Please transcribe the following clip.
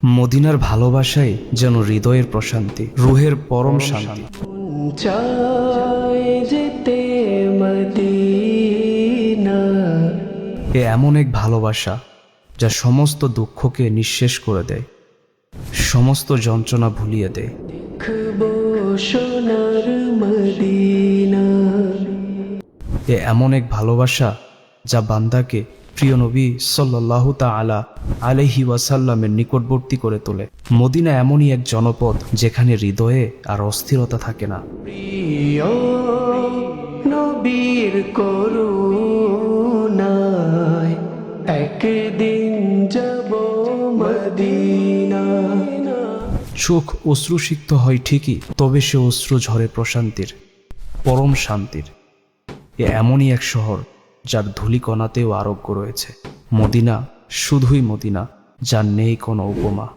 মদিনার ভালোবাসাই যেন হৃদয়ের প্রশান্তি, রুহের পরম শান্তি। চাই যেতে মদিনা। এ এমন এক ভালোবাসা যা সমস্ত দুঃখকে নিঃশেষ করে দেয়, সমস্ত যন্ত্রণা ভুলিয়ে দেয়। দেখবো সোনার মদিনা। এ এমন এক ভালোবাসা যা বান্দাকে প্রিয় নবী সাল্লাল্লাহু তাআলা আলাইহি ওয়াসাল্লামের নিকটবর্তী করে তোলে। মদিনা এমনই এক জনপদ যেখানে হৃদয়ে আর অস্থিরতা থাকে না। প্রিয় নবীর করুণায় একদিন যাব মদিনা। চোখ অশ্রুসিক্ত হয় ঠিকই, তবে সে অশ্রু ঝরে প্রশান্তির, পরম শান্তির। এ এমনই এক শহর যার ধূলিকণাতেও আরোগ্য রয়েছে। মদিনা শুধুই মদিনা, যার নেই কোনো উপমা।